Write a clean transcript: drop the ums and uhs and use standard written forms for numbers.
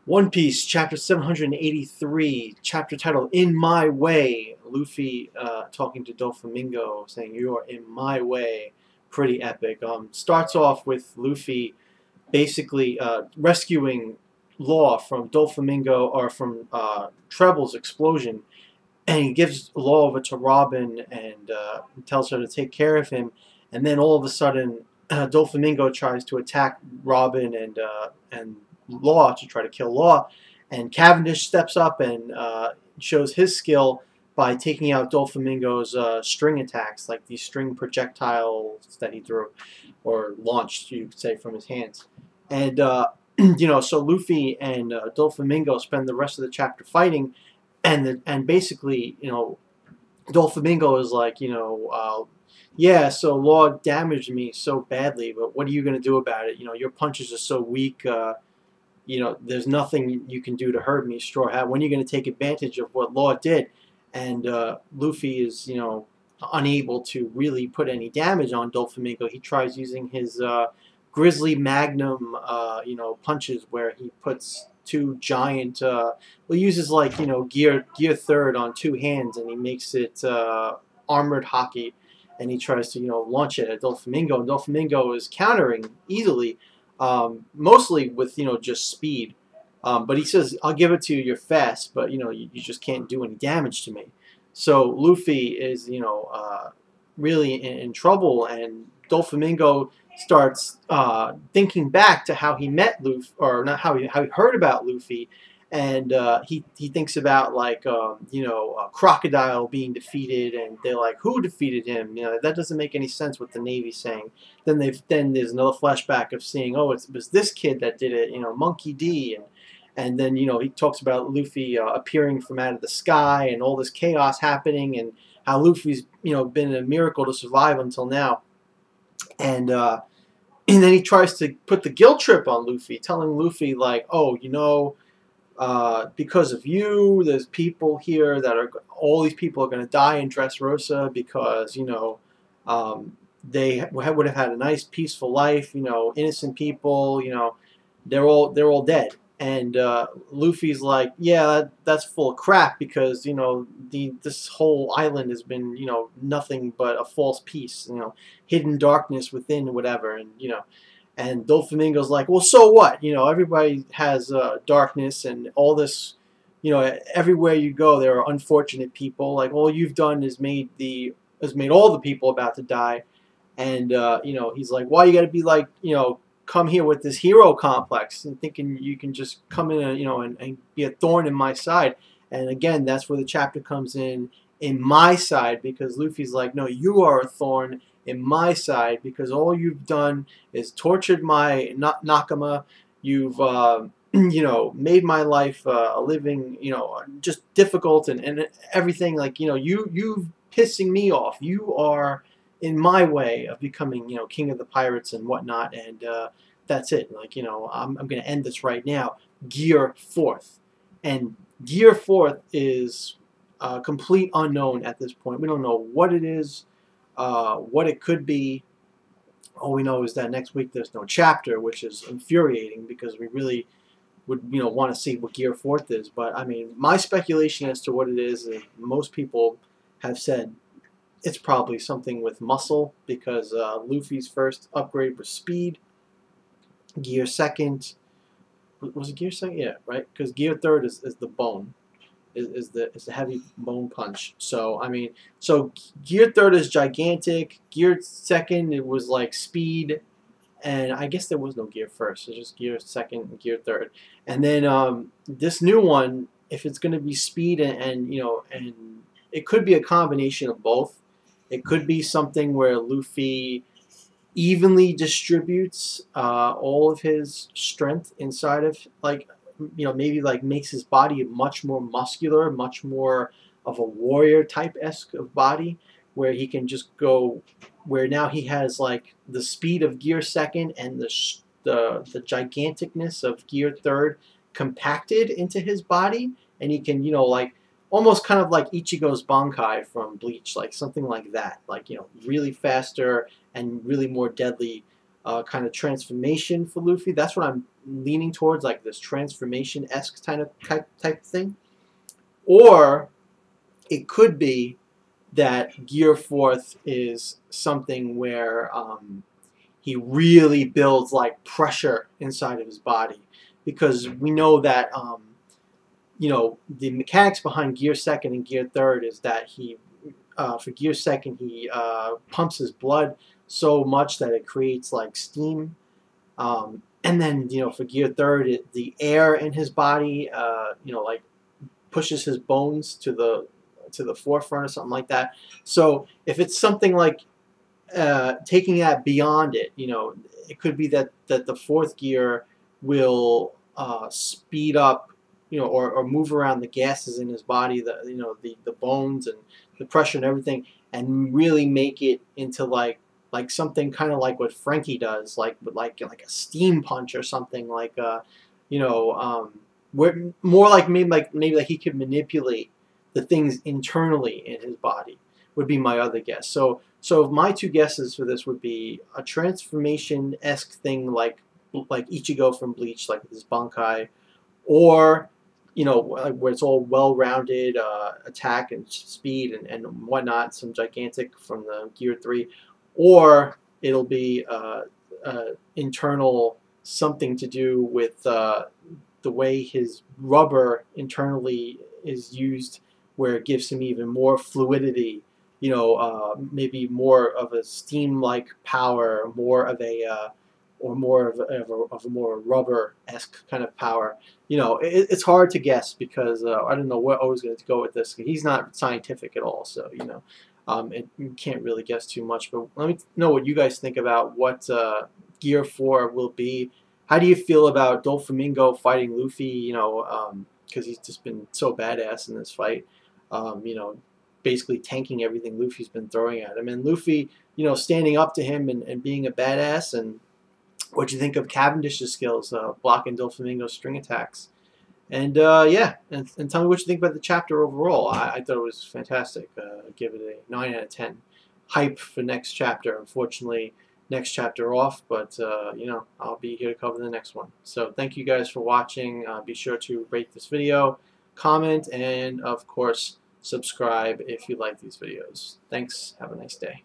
One Piece, chapter 783, chapter title, In My Way. Luffy talking to Doflamingo, saying, "You are in my way." Pretty epic. Starts off with Luffy basically rescuing Law from Doflamingo, or from Treble's explosion. And he gives Law over to Robin and tells her to take care of him. And then all of a sudden, Doflamingo tries to attack Robin and Law to try to kill Law, and Cavendish steps up and shows his skill by taking out Doflamingo's string attacks, like these string projectiles that he threw or launched, you could say, from his hands. And so Luffy and Doflamingo spend the rest of the chapter fighting, and basically, Doflamingo is like, yeah, so Law damaged me so badly, but what are you going to do about it? Your punches are so weak. There's nothing you can do to hurt me, Straw Hat. When are you going to take advantage of what Law did? And Luffy is, unable to really put any damage on Doflamingo. He tries using his Grizzly Magnum, punches, where he puts two giant, he uses like, gear third on two hands, and he makes it armored hockey, and he tries to, launch it at Doflamingo, and Doflamingo is countering easily, mostly with, just speed. But he says, "I'll give it to you. You're fast, but you just can't do any damage to me." So Luffy is, really in trouble, and Doflamingo starts thinking back to how he met Luffy, or not how he heard about Luffy, and he thinks about, like, Crocodile being defeated, and they're like, "Who defeated him?" That doesn't make any sense what the Navy's saying. Then there's another flashback of seeing, oh, it was this kid that did it, Monkey D, and then he talks about Luffy appearing from out of the sky and all this chaos happening, and how Luffy's been a miracle to survive until now, and then he tries to put the guilt trip on Luffy, telling Luffy, like, "Oh, because of you, there's people here all these people are going to die in Dressrosa because, they would have had a nice, peaceful life, innocent people, they're all dead." And Luffy's like, "Yeah, that's full of crap, because, this whole island has been, nothing but a false peace, hidden darkness within, whatever." And Doflamingo's like, "Well, so what? Everybody has darkness and all this. Everywhere you go, there are unfortunate people. Like, all you've done is made all the people about to die." And he's like, "Why you got to be like, come here with this hero complex and thinking you can just come in and be a thorn in my side?" And again, that's where the chapter comes in my side, because Luffy's like, "No, you are a thorn in my side, because all you've done is tortured my Nakama. You've made my life a living, just difficult, and everything, like, you've pissing me off. You are in my way of becoming, king of the pirates and whatnot, and that's it. Like, I'm going to end this right now. Gear fourth." And Gear fourth is a complete unknown at this point. We don't know what it is, what it could be. All we know is that next week there's no chapter, which is infuriating, because we really would, want to see what Gear fourth is. But I mean, my speculation as to what it is most people have said it's probably something with muscle, because Luffy's first upgrade was speed. Gear second, was it Gear second? Yeah, right. Because Gear third is the bone, is the heavy bone punch. So I mean, so Gear third is gigantic. Gear second, it was like speed, and I guess there was no Gear first. It's just Gear second and Gear third. And then this new one, if it's going to be speed and it could be a combination of both. It could be something where Luffy evenly distributes all of his strength inside of, like, maybe like makes his body much more muscular, much more of a warrior type-esque of body, where he can just go, where now he has like the speed of Gear second and the giganticness of Gear third compacted into his body, and he can, like, almost kind of like Ichigo's Bankai from Bleach, like something like that, like, really faster and really more deadly kind of transformation for Luffy. That's what I'm leaning towards, like this transformation-esque kind of type thing. Or it could be that Gear Fourth is something where he really builds like pressure inside of his body, because we know that you know, the mechanics behind Gear Second and Gear Third is that he for Gear Second he pumps his blood so much that it creates like steam, and then you know for Gear Third the air in his body you know like pushes his bones to the forefront or something like that. So if it's something like taking that beyond it, you know, it could be that the fourth gear will speed up, you know, or move around the gases in his body, the you know the bones and the pressure and everything, and really make it into like something kind of like what Frankie does, like a steam punch or something like you know where more like maybe like he could manipulate the things internally in his body would be my other guess. So my two guesses for this would be a transformation-esque thing like Ichigo from Bleach, like with his Bankai, or you know where it's all well-rounded attack and speed and whatnot, some gigantic from the Gear 3, or it'll be internal something to do with the way his rubber internally is used, where it gives him even more fluidity, you know, maybe more of a steam-like power, more of a or more of a more rubber-esque kind of power. You know, it's hard to guess because I don't know where I was going to go with this. He's not scientific at all, so you know, you can't really guess too much. But let me know what you guys think about what Gear 4 will be. How do you feel about Doflamingo fighting Luffy? You know, because he's just been so badass in this fight. You know, basically tanking everything Luffy's been throwing at him, and Luffy, you know, standing up to him and being a badass. And what do you think of Cavendish's skills, blocking Doflamingo's string attacks? And yeah, and tell me what you think about the chapter overall. I thought it was fantastic. Give it a 9 out of 10. Hype for next chapter. Unfortunately, next chapter off, but you know, I'll be here to cover the next one. So thank you guys for watching. Be sure to rate this video, comment, and of course subscribe if you like these videos. Thanks. Have a nice day.